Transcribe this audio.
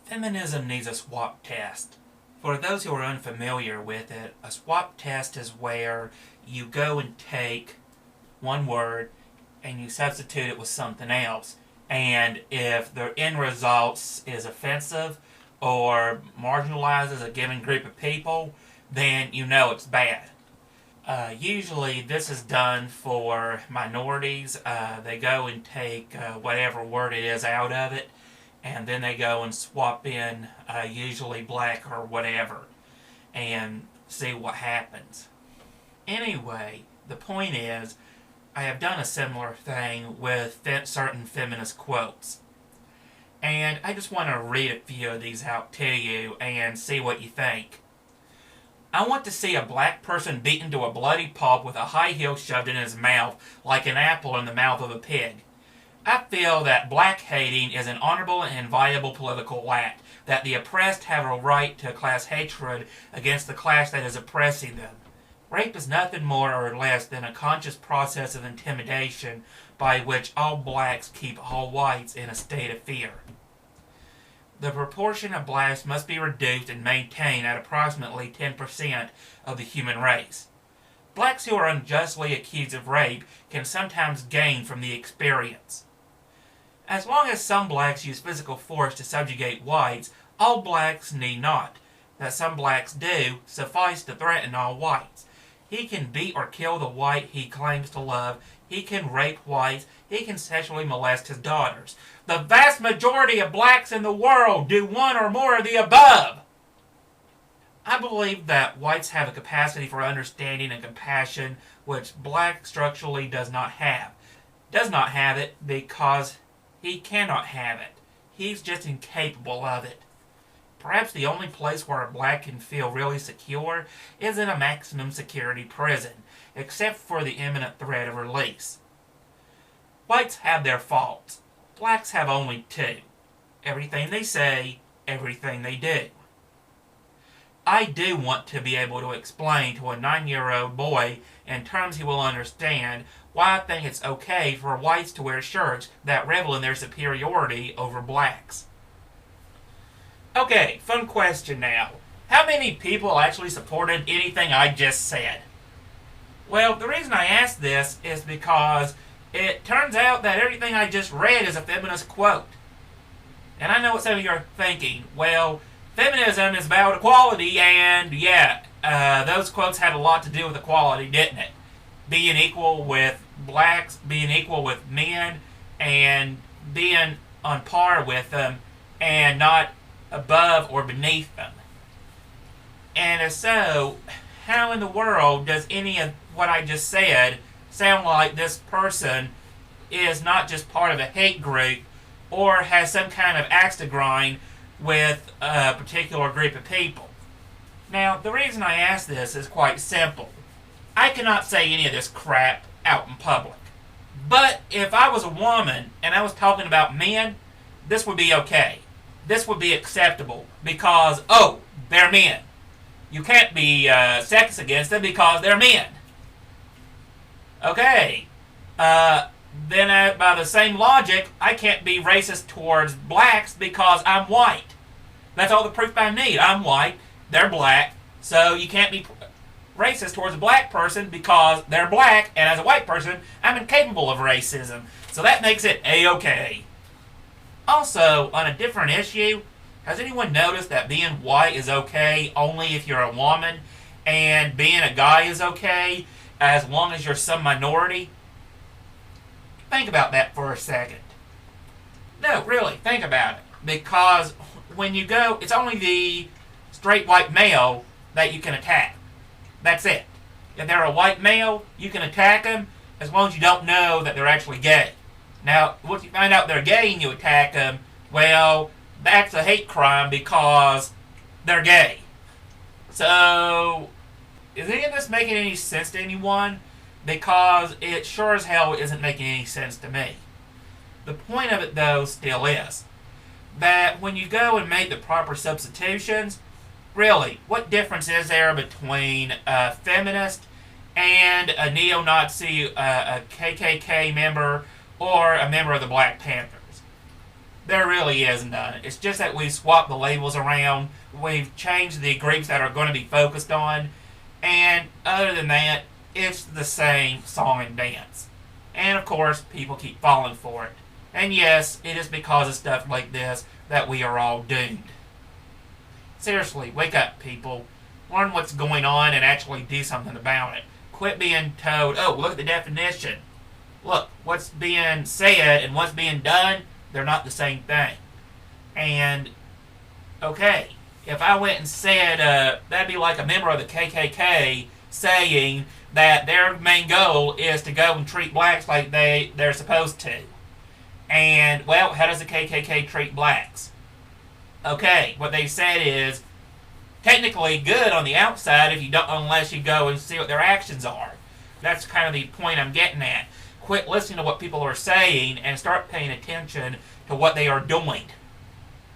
Feminism needs a swap test. For those who are unfamiliar with it, a swap test is where you go and take one word and you substitute it with something else. And if the end result is offensive or marginalizes a given group of people, then you know it's bad. Usually this is done for minorities. They go and take whatever word it is out of it, and then they go and swap in usually black or whatever and see what happens. Anyway, the point is, I have done a similar thing with certain feminist quotes. And I just want to read a few of these out to you and see what you think. I want to see a black person beaten to a bloody pulp with a high heel shoved in his mouth like an apple in the mouth of a pig. I feel that black hating is an honorable and viable political act, that the oppressed have a right to class hatred against the class that is oppressing them. Rape is nothing more or less than a conscious process of intimidation by which all blacks keep all whites in a state of fear. The proportion of blacks must be reduced and maintained at approximately 10% of the human race. Blacks who are unjustly accused of rape can sometimes gain from the experience. As long as some blacks use physical force to subjugate whites, all blacks need not. That some blacks do suffice to threaten all whites. He can beat or kill the white he claims to love. He can rape whites. He can sexually molest his daughters. The vast majority of blacks in the world do one or more of the above. I believe that whites have a capacity for understanding and compassion which black structurally does not have. Does not have it because he cannot have it. He's just incapable of it. Perhaps the only place where a black can feel really secure is in a maximum security prison, except for the imminent threat of release. Whites have their faults. Blacks have only two. Everything they say, everything they do. I do want to be able to explain to a 9-year-old boy in terms he will understand why I think it's okay for whites to wear shirts that revel in their superiority over blacks. Okay, fun question now. How many people actually supported anything I just said? Well, the reason I ask this is because it turns out that everything I just read is a feminist quote. And I know what some of you are thinking. Well, feminism is about equality, and yeah, those quotes had a lot to do with equality, didn't it? Being equal with blacks, being equal with men, and being on par with them, and not above or beneath them. And if so, how in the world does any of what I just said sound like this person is not just part of a hate group or has some kind of axe to grind with a particular group of people? Now, the reason I ask this is quite simple. I cannot say any of this crap out in public. But if I was a woman and I was talking about men, this would be okay. This would be acceptable because, oh, they're men. You can't be sexist against them because they're men. Okay. Then by the same logic, I can't be racist towards blacks because I'm white. That's all the proof I need. I'm white, they're black, so you can't be racist towards a black person because they're black, and as a white person, I'm incapable of racism. So that makes it A-okay. Also, on a different issue, has anyone noticed that being white is okay only if you're a woman, and being a guy is okay as long as you're some minority? Think about that for a second. No, really, think about it. Because when you go, it's only the straight white male that you can attack. That's it. If they're a white male, you can attack them as long as you don't know that they're actually gay. Now, once you find out they're gay and you attack them, well, that's a hate crime because they're gay. So, is any of this making any sense to anyone? Because it sure as hell isn't making any sense to me. The point of it, though, still is that when you go and make the proper substitutions, really, what difference is there between a feminist and a neo-Nazi, a KKK member, or a member of the Black Panthers? There really is none. It's just that we've swapped the labels around. We've changed the groups that are going to be focused on. And other than that, it's the same song and dance. And of course, people keep falling for it. And yes, it is because of stuff like this that we are all doomed. Seriously, wake up, people. Learn what's going on and actually do something about it. Quit being told, oh, look at the definition. Look, what's being said and what's being done, they're not the same thing. And, okay, if I went and said, that'd be like a member of the KKK saying that their main goal is to go and treat blacks like they're supposed to. And, well, how does the KKK treat blacks? Okay, what they said is technically good on the outside if you don't, unless you go and see what their actions are. That's kind of the point I'm getting at. Quit listening to what people are saying and start paying attention to what they are doing.